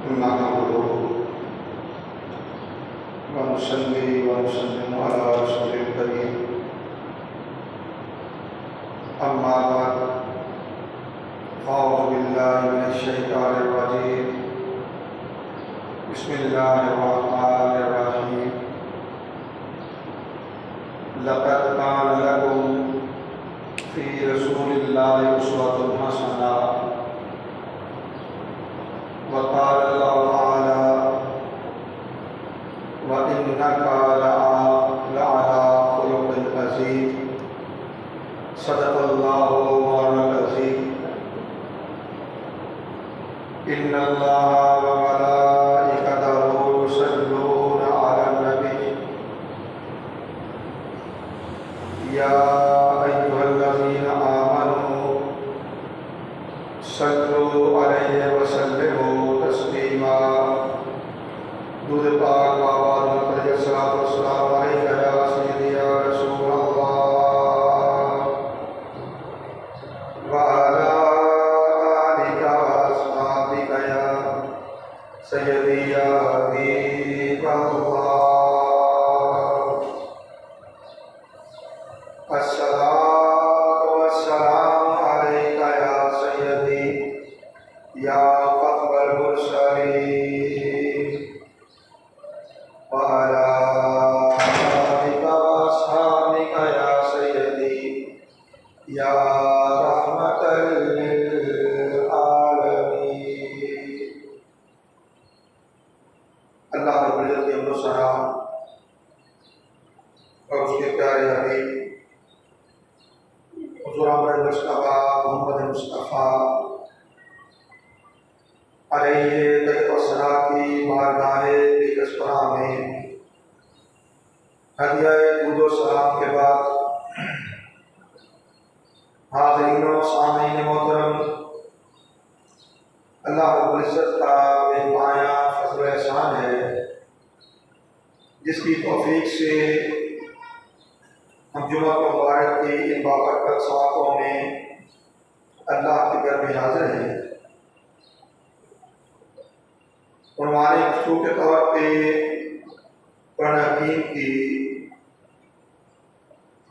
نحمده ونصلي ونسلم على رسول الكريم أما بعد أعوذ بالله من الشيطان الرجيم بسم الله الرحمن الرحيم لقد كان لكم في رسول الله أسوة حسنة وقال الله تعالى وإنك لعلى خلق عظيم صدق الله مولانا العظيم إن الله وملائكته يصلون على النبي يا أيها الذين آمنوا صلوا عليه وسلموا تسليما درود پاک بابا علیہ الصلوۃ والسلام علیک یا سیدی یا رسول اللہ وعلی آلک واصحابک یا سیدی یا حبیب اللہ الصلاۃ والسلام علیک یا سیدی یا قطب المرسلین وعلى آلك وأصحابك يا سيدي يا رحمة للعالمين. اللہ رب العزت کی حمد و ثنا اور اس کے پیارے حبیب حضور احمد مصطفیٰ محمد مصطفیٰ علیہ تحت و ثنا کی بارگاہ بیکس پناہ میں ہدیہ درود و سلام کے بعد حاضرین و سامعین محترم، اللہ رب العزت کا بے پایہ فضل و احسان ہے جس کی توفیق سے ہم جمعہ مبارک کی ان بابرکت ساعتوں میں اللہ کے گھر میں حاضر ہیں۔ عنوان گفتگو کے طور پہ قرآن حکیم کی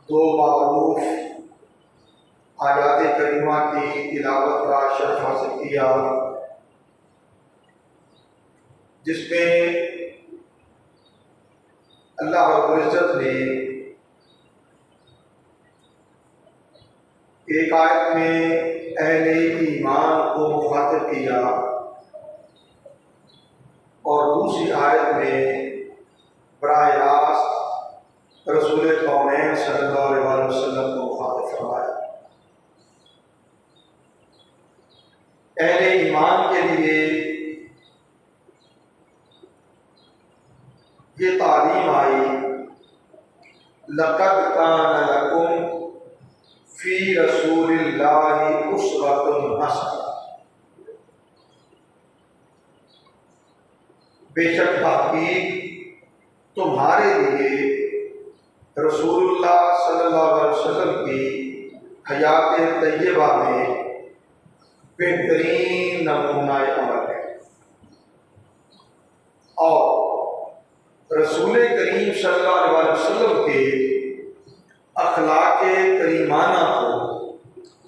دو معروف آیات کریمہ کی تلاوت کا شرف حاصل کیا، جس میں اللہ رب العزت نے ایک آیت میں اہل ایمان کو مخاطب کیا اور دوسری آیت میں براہ راست رسول کونین صلی اللہ علیہ وسلم کو مخاطب فرمایا۔ اہل ایمان کے لیے یہ تعلیم آئی لقد کان لکم فی رسول اللہ اسوۃ حسنہ، بے شک تحقیق تمہارے لیے رسول اللہ صلی اللہ علیہ وسلم کی حیات طیبہ میں بہترین نمونہ عمل ہے، اور رسول کریم صلی اللہ علیہ وسلم کے اخلاق کریمانہ کو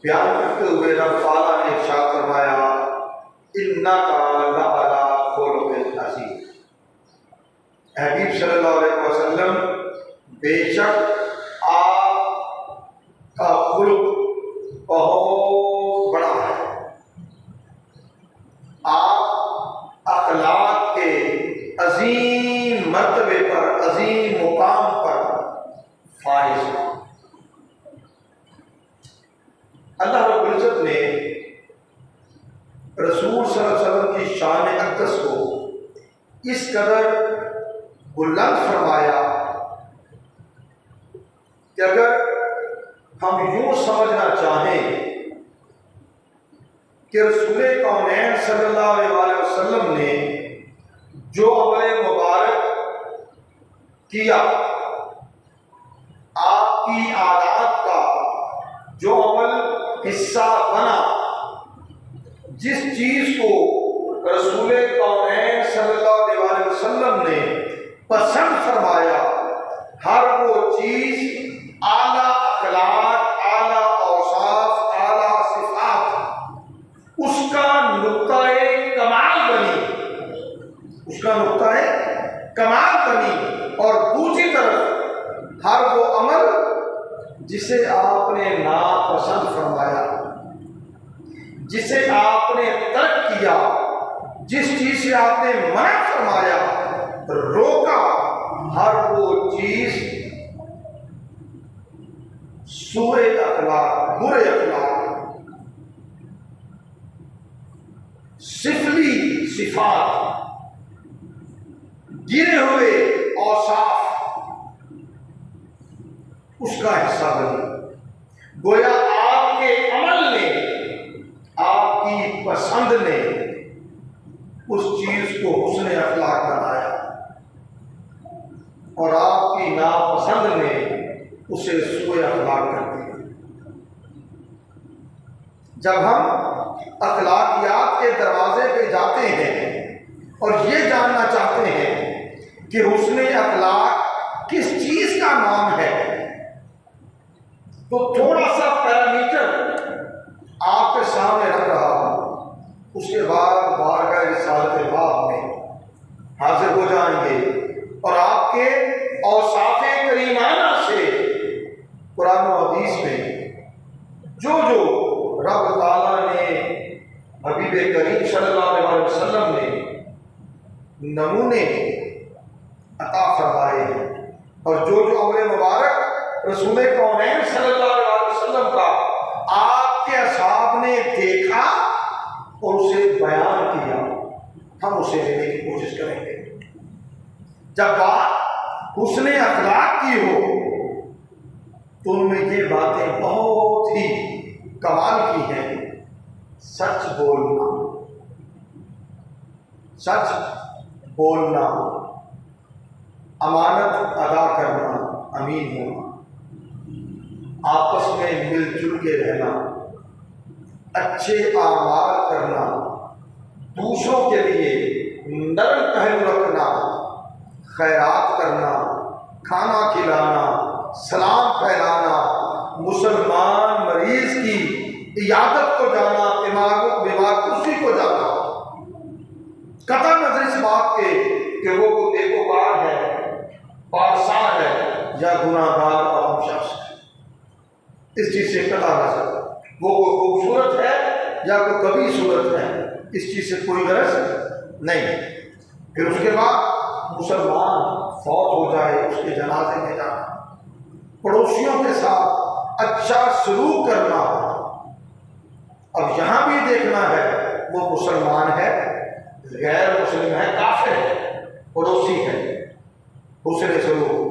بیان کرتے ہوئے رب تعالیٰ نے ارشاد فرمایا انک لعلی خلق عظیم، حبیب صلی اللہ علیہ وسلم بے شک آپ کا خلق بہت بڑا ہے، آپ اخلاق کے عظیم مرتبے پر، عظیم مقام پر فائز ہیں۔ اللہ رب العزت نے رسول صلی اللہ علیہ وسلم کی شان اقدس کو اس قدر بلند فرمایا کہ اگر ہم یوں سمجھنا چاہیں کہ رسول کونین صلی اللہ علیہ وسلم نے جو عمل مبارک کیا، آپ کی عادات کا جو عمل حصہ بنا، جس چیز کو رسول کونین اس کا نقطہ کمال بنی، اور دوسری طرف ہر وہ عمل جسے آپ نے ناپسند فرمایا، جسے آپ نے ترک کیا، جس چیز سے آپ نے منع فرمایا، روکا، ہر وہ چیز سوء اخلاق، برے اخلاق، سفلی صفات، گرے ہوئے اوصاف اس کا حصہ بنی۔ گویا آپ کے عمل نے، آپ کی پسند نے اس چیز کو حسن اخلاق بنایا، اور آپ کی ناپسند نے اسے سوء اخلاق کر دیا۔ جب ہم اخلاقیات کے دروازے پہ جاتے ہیں اور یہ جاننا چاہتے ہیں کہ حسن اخلاق کس چیز کا نام ہے، تو تھوڑا سا پیرامیٹر آپ کے سامنے رکھ رہا ہوں، اس کے بعد بارگاہ رسالت باب میں حاضر ہو جائیں گے اور آپ کے اوصاف کریمانہ سے قرآن و حدیث میں جو رب تعالیٰ نے حبیب کریم صلی اللہ علیہ وسلم نے نمونے عطا فرمائے ہیں، اور جو عمر مبارک رسول کونین صلی اللہ علیہ وسلم کا آپ کے اصحاب نے دیکھا اور اسے بیان کیا، ہم اسے لینے کی کوشش کریں گے۔ جب بات حسن اخلاق کی ہو تو ان میں یہ باتیں بہت ہی کمال کی ہیں۔ سچ بولنا، سچ بولنا، امانت ادا کرنا، امین ہونا، آپس میں مل جل کے رہنا، اچھے اعمال کرنا، دوسروں کے لیے نرم پہلو رکھنا، خیرات کرنا، کھانا کھلانا، سلام پھیلانا، مسلمان مریض کی عیادت کو جانا، بیمار کسی کو جانا، قطع نظر اس بات کے کہ وہ کوئی نیکوکار ہے، پارسا ہے یا گناہ گار اور ہم شخص ہے، اس چیز سے قطع نظر، وہ کوئی خوبصورت ہے یا کوئی کبھی صورت ہے، اس چیز سے کوئی غرض نہیں۔ پھر اس کے بعد مسلمان فوت ہو جائے اس کے جنازے میں جانا، پڑوسیوں کے ساتھ اچھا سلوک کرنا۔ اب یہاں بھی دیکھنا ہے وہ مسلمان ہے، غیر مسلم ہے، کافر ہے، پڑوسی ہے، حسن سلوک،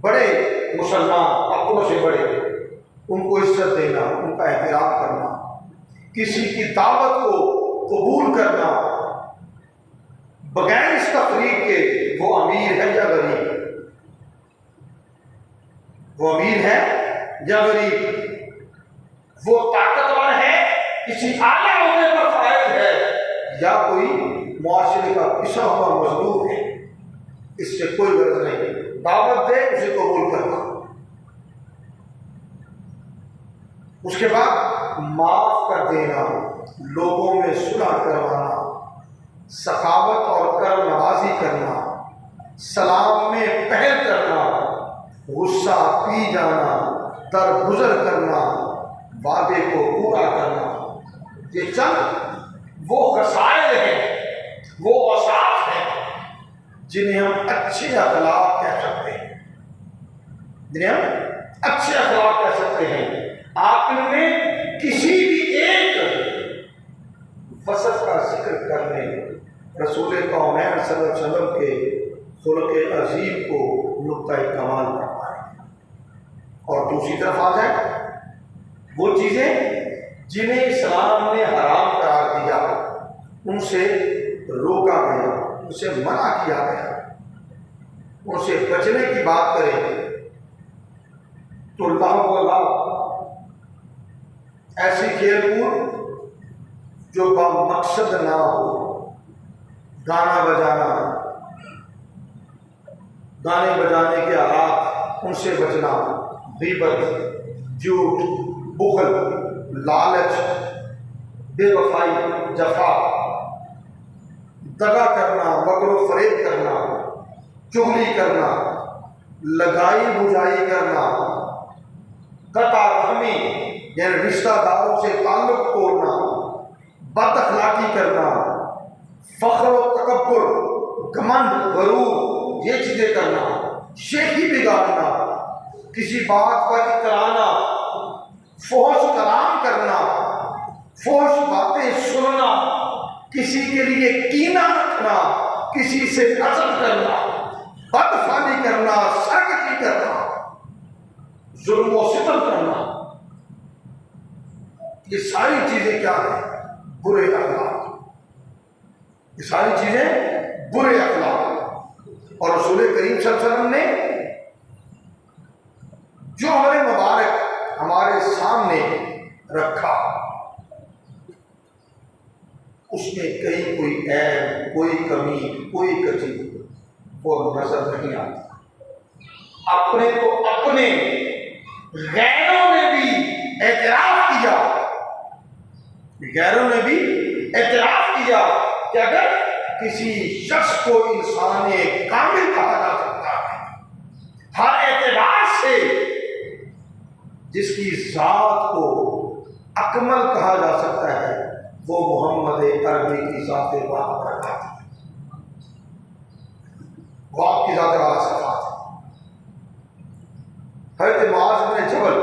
بڑے مسلمان اپنوں سے بڑے ان کو عزت دینا، ان کا احترام کرنا، کسی کی دعوت کو قبول کرنا بغیر اس تفریق کے وہ امیر ہے یا غریب، وہ امیر ہے یا غریب، وہ طاقتور ہے، کسی اعلیٰ عہدے پر فائز ہے، یا کوئی معاشرے کا پسا ہوا مظلوم ہے، اس سے کوئی غرض نہیں، دعوت دے اسے قبول کرنا۔ اس کے بعد معاف کر دینا، لوگوں میں صلح کروانا، سخاوت اور کرم نوازی کرنا، سلام میں پہل کرنا، غصہ پی جانا، درگزر کرنا، وعدے کو پورا کرنا، یہ چند وہ خصائل ہیں، وہ اوصاف ہیں جنہیں ہم اچھے اخلاق کہہ سکتے ہیں، جنہیں ہم اچھے اخلاق کہہ سکتے ہیں۔ آپ نے کسی بھی ایک وصف کا ذکر کرنے رسول کونین صلی اللہ علیہ وسلم کے خلق عظیم کو نقطۂ کمال فرمائے، اور دوسری طرف آ جائے وہ چیزیں جنہیں اسلام نے حرام قرار دیا، ان سے روکا گیا، ان سے منع کیا گیا، ان سے بچنے کی بات کریں تو اللہ ایسی کھیل کود جو بمقصد نہ ہو، گانا بجانا، گانے بجانے کے آلات، ان سے بچنا، غیبت، جھوٹ، بخل، لالچ، بے وفائی، جفا، دغا کرنا، مکر و فریب کرنا، چغلی کرنا، لگائی بجھائی کرنا، قطع رحمی یعنی رشتہ داروں سے تعلق توڑنا، بد اخلاقی کرنا، فخر و تکبر، گھمنڈ، غرور، یہ چیزیں کرنا، شیخی بگاڑنا، کسی بات پر اترانا، فحش کلام کرنا، فحش باتیں سننا، کسی کے لیے کینہ رکھنا، کسی سے حسد کرنا، بدفعلی کرنا، سرکشی کرنا، ظلم و ستم کرنا، یہ ساری چیزیں کیا ہیں؟ برے اخلاق۔ یہ ساری چیزیں برے اخلاق۔ اور رسول کریم صلی اللہ علیہ وسلم نے جو ہمارے مبارک ہمارے سامنے رکھا، اس میں کہیں کوئی عیب، کوئی کمی، کوئی کجی وہ نظر نہیں آتی۔ اپنے تو اپنے، غیروں نے بھی اعتراف کیا، غیروں نے بھی اعتراف کیا کہ اگر کسی شخص کو انسان کامل کہا جا سکتا ہے ہر اعتبار سے، جس کی ذات کو اکمل کہا جا سکتا ہے، وہ محمد عربی کی ذات بابرکات ہے، وہ آپ کی ذات والا صفات ہے۔ حضرت معاذ بن جبل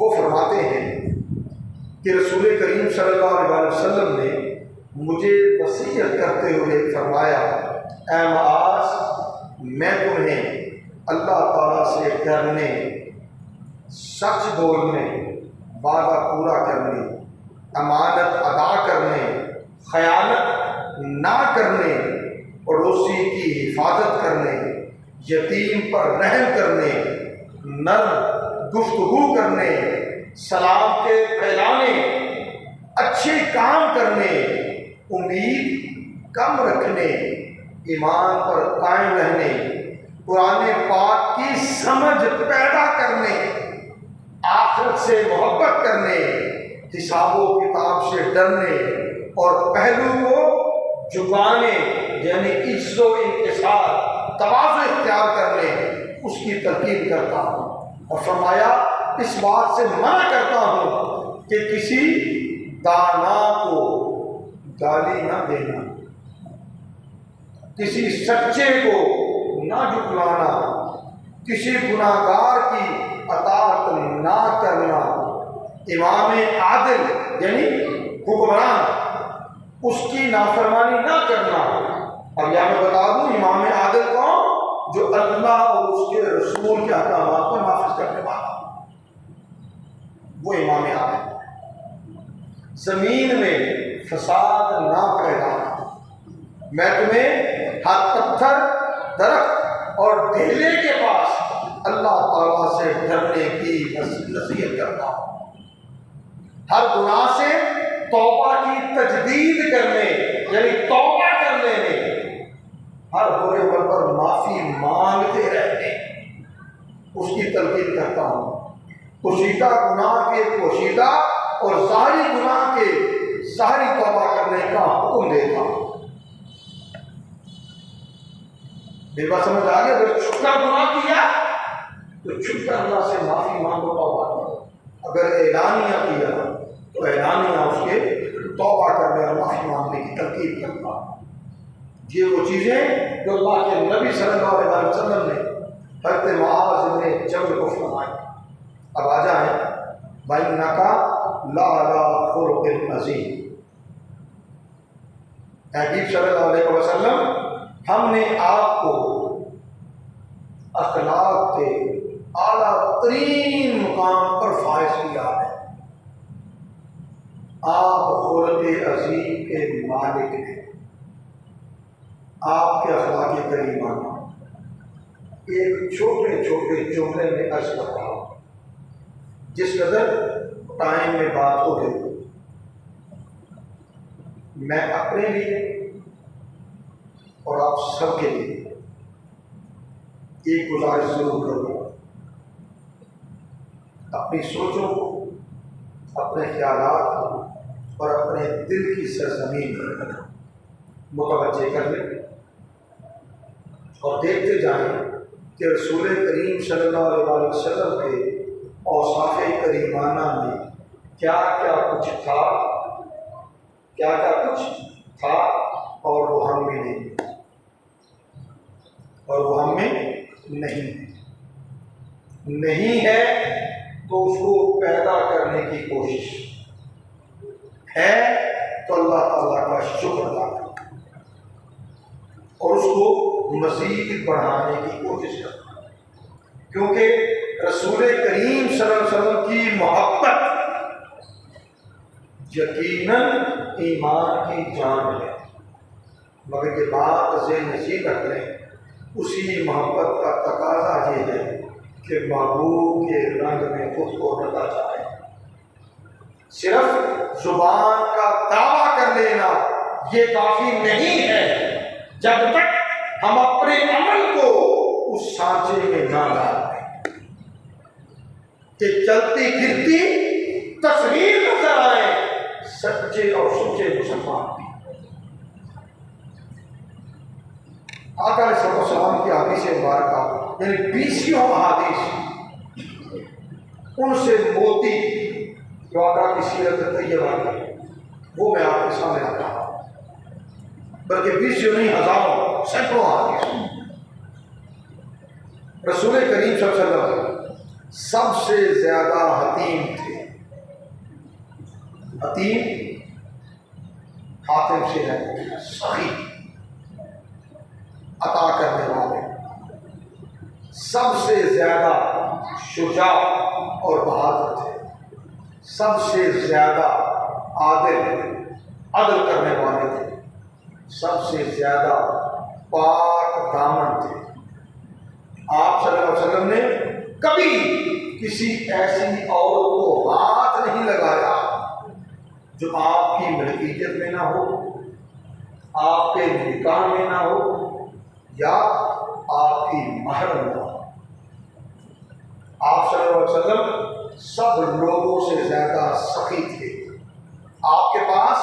وہ فرماتے ہیں کہ رسول کریم صلی اللہ علیہ وسلم نے مجھے وصیت کرتے ہوئے فرمایا، اے معاذ، میں تمہیں اللہ تعالیٰ سے ڈرنے، سچ بولنے، وعدہ پورا کرنے، امانت ادا کرنے، خیانت نہ کرنے، پڑوسی کی حفاظت کرنے، یتیم پر رحم کرنے، نرم گفتگو کرنے، سلام کے پھیلانے، اچھے کام کرنے، امید کم رکھنے، ایمان پر قائم رہنے، قرآن پاک کی سمجھ پیدا کرنے، آخرت سے محبت کرنے، حساب و کتاب سے ڈرنے، اور پہلو کو جھکانے یعنی عزت و انکسار، تواضع اختیار کرنے، اس کی تلقین کرتا ہوں۔ اور فرمایا، اس بات سے منع کرتا ہوں کہ کسی دانا کو گالی نہ دینا، کسی سچے کو نہ جھٹلانا، کسی گناہ گار کی اطاعت نہ کرنا، امام عادل یعنی حکمران اس کی نافرمانی نہ کرنا۔ اور یا میں بتا دوں، امام عادل کون؟ جو اللہ اور اس کے رسول کے احکامات کو نافذ کرنے والا، وہ امام عادل۔ زمین میں فساد نہ پھیلانا۔ میں تمہیں ہر پتھر، درخت اور ڈھیلے کے پاس اللہ تعالیٰ سے ڈرنے کی نصیحت کرتا ہوں، ہر گناہ سے توبہ کی تجدید کرنے یعنی توبہ کر لینے، ہر برے عمل پر معافی مانگتے رہنے، اس کی تلقین کرتا ہوں، پوشیدہ گناہ کے پوشیدہ اور ظاہری گناہ کے ظاہری توبہ کرنے کا حکم دیتا ہوں۔ میری بات سمجھ آ گئی؟ اگر چھپ کر گناہ کیا تو چھپ کر اللہ سے معافی مانگو، توبہ کرو۔ اگر اعلانیہ کیا تو اعلانیہ اس کے توبہ کرنے اور معافی مانگنے کی تلقین کرتا ہوں۔ یہ وہ چیزیں جو اللہ کے نبی صلی اللہ علیہ وسلم نے حضرت معاذ بن جبل کو فرمائی۔ اب آ جائیں، وَإِنَّكَ لَعَلَىٰ خُلُقٍ عَظِيمٍ۔ حبیب صلی اللہ علیہ وسلم، ہم نے آپ کو اخلاق کے اعلیٰ ترین مقام پر فائز کیا ہے۔ آپ خلق عظیم کے مالک ہیں۔ آپ کے اخلاق کریمہ ایک چھوٹے چھوٹے جملے میں عرض کرتا ہوں، جس قدر ٹائم میں بات ہو گئی، میں اپنے لیے اور آپ سب کے لیے ایک گزارش ضرور کروں گا۔ اپنی سوچوں کو، اپنے خیالات کو اور اپنے دل کی سرزمین پر متوجہ کر لیں اور دیکھتے جائیں کہ رسول کریم صلی اللہ علیہ وسلم کے اوصاف کریمانہ میں کیا کیا کچھ تھا، کیا کیا کچھ تھا، اور وہ ہم میں نہیں، اور وہ ہم میں نہیں ہے تو اس کو پیدا کرنے کی کوشش ہے تو اللہ تعالیٰ کا شکر ادا کریں اور اس کو مزید بڑھانے کی کوشش کریں، کیونکہ رسول کریم صلی اللہ علیہ وسلم کی محبت یقیناً ایمان کی جان ہے، مگر یہ بات ذہن نشین رکھ لیں، اسی محبت کا تقاضا یہ ہے کہ محبوب کے رنگ میں خود کو رکھا جائے۔ صرف زبان کا دعویٰ کر لینا یہ کافی نہیں ہے جب تک ہم اپنے عمل کو اس سانچے میں نہ ڈالیں کہ چلتی پھرتی تصویر نظر آئے سچے اور سچے مسلمان بھی۔ آقا علیہ السلام کی حدیث مبارکہ یعنی 20 احادیث، ان سے موتی جو آقا کی سیرت طیبہ ہے وہ میں آپ کے سامنے آ رہا ہوں، بلکہ 20 نہیں، ہزاروں سینکڑوں احادیث۔ رسول کریم صلی اللہ علیہ وسلم سب سے زیادہ حتیم تھے۔ حتیم حاتم سے ہے، سخی عطا کرنے والے، سب سے زیادہ شجاع اور بہادر تھے، سب سے زیادہ عدل کرنے والے تھے، سب سے زیادہ پاک دامن تھے۔ آپ صلی اللہ علیہ وسلم نے کبھی کسی ایسی عورت کو ہاتھ نہیں لگایا جو آپ کی ملکیت میں نہ ہو، آپ کے نکاح میں نہ ہو یا آپ کی محرم نہ ہو۔ آپ صلی اللہ علیہ وسلم سب لوگوں سے زیادہ سخی تھے۔ آپ کے پاس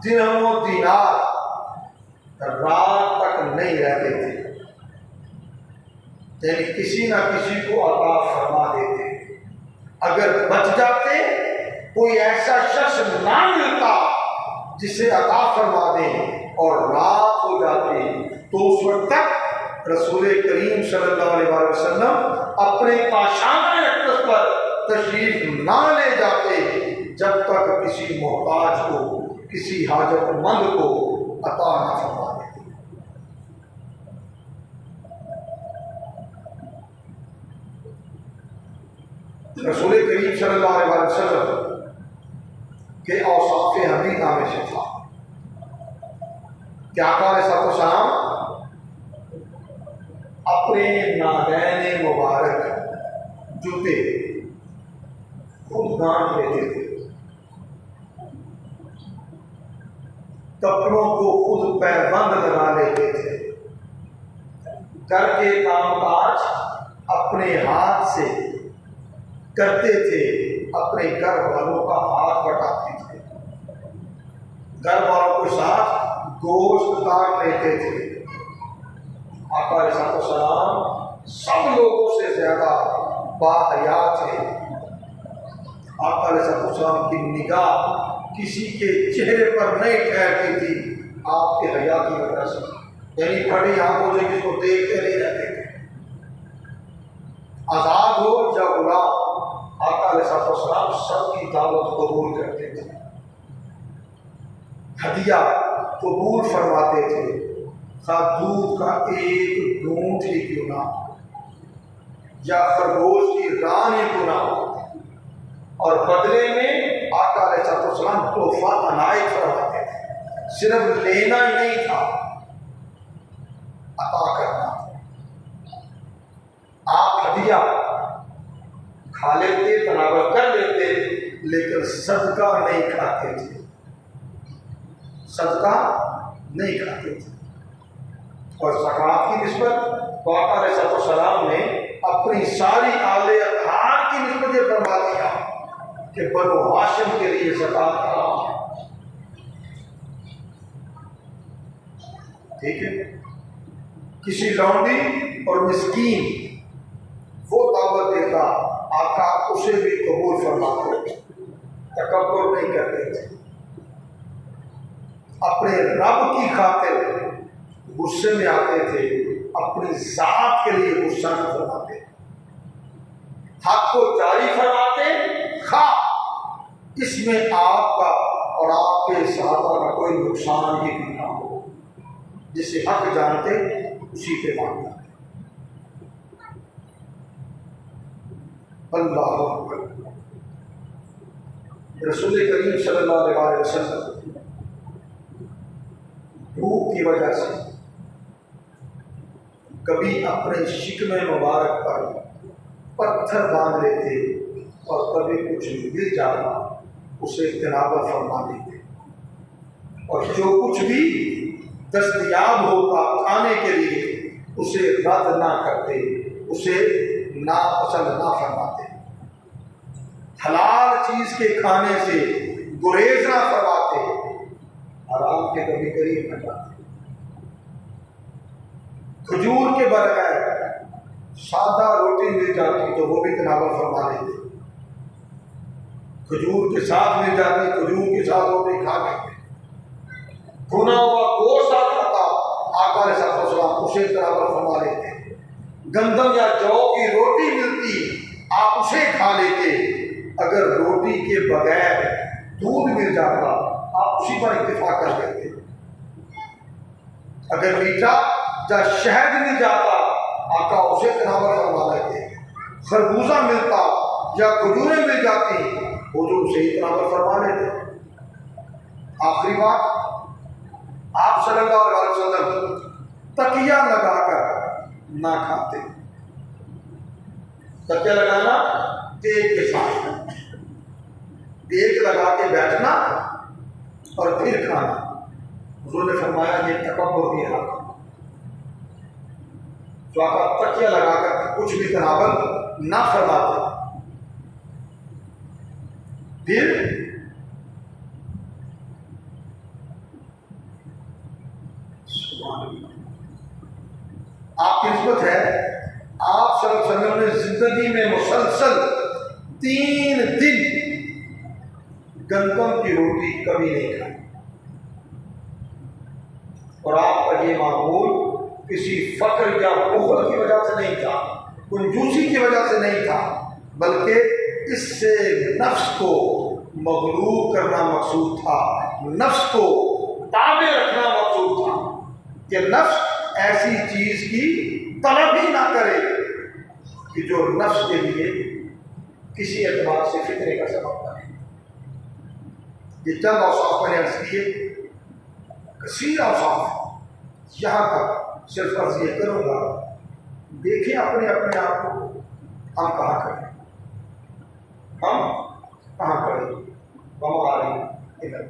درہم و دینار رات تک نہیں رہتے تھے، یعنی کسی نہ کسی کو عطا فرما دیتے۔ اگر بچ جاتے، کوئی ایسا شخص نہ ملتا جسے عطا فرما دیں اور رات ہو جاتی، تو اس وقت تک رسول کریم صلی اللہ علیہ وسلم اپنے کاشانہ رقص پر تشریف نہ لے جاتے جب تک کسی محتاج کو، کسی حاجت مند کو عطا نہ فرما دیتے۔ رسول کریم صلی اللہ علیہ وسلم کے اوصاف حمیدہ میں سے تھا کہ آقا علیہ السلام اپنے نالین مبارک جوتے خود گانٹھ لیتے تھے، کپڑوں کو خود پیبند لگا لیتے تھے، گھر کے کام کاج اپنے ہاتھ سے کرتے تھے، اپنے گھر والوں کا ہاتھ بٹاتے تھے، گھر والوں کے ساتھ گوشت کاٹ لیتے تھے۔ آقا علیہ السلام سب لوگوں سے زیادہ باحیا تھے۔ آقا علیہ السلام کی نگاہ کسی کے چہرے پر نہیں ٹھہرتی تھی آپ کے حیا کی وجہ سے، یعنی بڑی آنکھوں سے کسی کو دیکھتے نہیں رہتے تھے۔ آزاد ہو یا غلام، آقا علیہ السلام سب کی دعوت قبول کرتے تھے، ہدیہ قبول فرماتے تھے، خواہ دودھ کا ایک گھونٹ ہی کیوں نہ یا خرگوش کی ران ہی کیوں نہ ہو، اور بدلے میں آقا علیہ السلام تحفہ عنایت فرماتے تھے۔ صرف لینا ہی نہیں تھا، عطا کرنا تھا۔ آپ ہدیہ کھا لیتے، تناول کر لیتے، لیکن صدقہ نہیں کھاتے تھے، صدقہ نہیں کھاتے تھے۔ اور زکوٰۃ کی نسبت آقا علیہ السلام نے اپنی ساری آل اطہار کی نسبت یہ فرما دیا کہ بنو ہاشم کے لیے زکوٰۃ حرام ہے۔ ٹھیک ہے، کسی لونڈی اور مسکین وہ دعوت دیتا، آقا اسے بھی قبول فرماتے، تکبر نہیں کرتے تھے، اپنے رب کی خاطر غصے میں آتے تھے، اپنی ذات کے لیے غصہ نہ فرماتے، حق کو جاری فرماتے، خواہ اس میں آپ کا اور آپ کے صحابہ کا کوئی نقصان ہی نہ ہو، جسے حق جانتے اسی پہ ماننا۔ اللہ اکبر۔ رسول کریم صلی اللہ علیہ وسلم بھوک کی وجہ سے کبھی اپنے شکم مبارک پر پتھر باندھ لیتے اور کبھی کچھ مل جاتا اسے تناول فرما دیتے، اور جو کچھ بھی دستیاب ہوتا کھانے کے لیے اسے رد نہ کرتے، اسے ناپسند نہ فرماتے، حلال چیز کے کھانے سے گریز نہ فرماتے، حرام کے کبھی قریب نہ جاتے۔ کھجور کے بغیر سادہ روٹی مل جاتی تو وہ بھی تناول فرما لیتے، کھجور کے ساتھ مل جاتی، کھجور کے ساتھ روٹی کھا لیتے، بھنا ہوا گوشت آتا آقا علیہ السلام اسے تناول فرما لیتے، گندم یا جو کی روٹی ملتی آپ اسے کھا لیتے، اگر روٹی کے بغیر دودھ مل جاتا آپ اسی پر اتفاق کر لیتے، اگر میٹھا یا شہد مل جاتا آقا اسے تناول فرما لیتے، خربوزہ ملتا یا کھجوریں مل جاتی حضور اسے ہی تناول فرما لیتے۔ آخری بات، آپ صلی اللہ علیہ وسلم تکیہ لگا کر نہ کھاتے، تکیہ لگانا دیگ کے ساتھ، دیگ لگا کے بیٹھنا اور پھر کھانا، حضور نے فرمایا یہ تکبر کی حالت، تو آپ تکیہ لگا کر کچھ بھی تناول نہ فرماتے، پھر آپ کی نسبت ہے آپ صلی اللہ علیہ وسلم نے زندگی میں مسلسل 3 دن گندم کی روٹی کبھی نہیں کھائی، اور آپ کا یہ معمول کسی فقر یا بخل کی وجہ سے نہیں تھا، کنجوسی کی وجہ سے نہیں تھا، بلکہ اس سے نفس کو مغلوب کرنا مقصود تھا، نفس کو تابع رکھنا مقصود تھا کہ نفس ایسی چیز کی طلب ہی نہ کرے کہ جو نفس کے لیے کسی اعتبار سے فتنے کا سبب بنے۔ یہ چند اوصاف میں نے عرض کیے، کثیر اوصاف، یہاں تک صرف عرض یہ کروں گا، دیکھیں اپنے آپ کو، ہم کہاں کھڑے، ہم کہاں کھڑے، ہمارے ادھر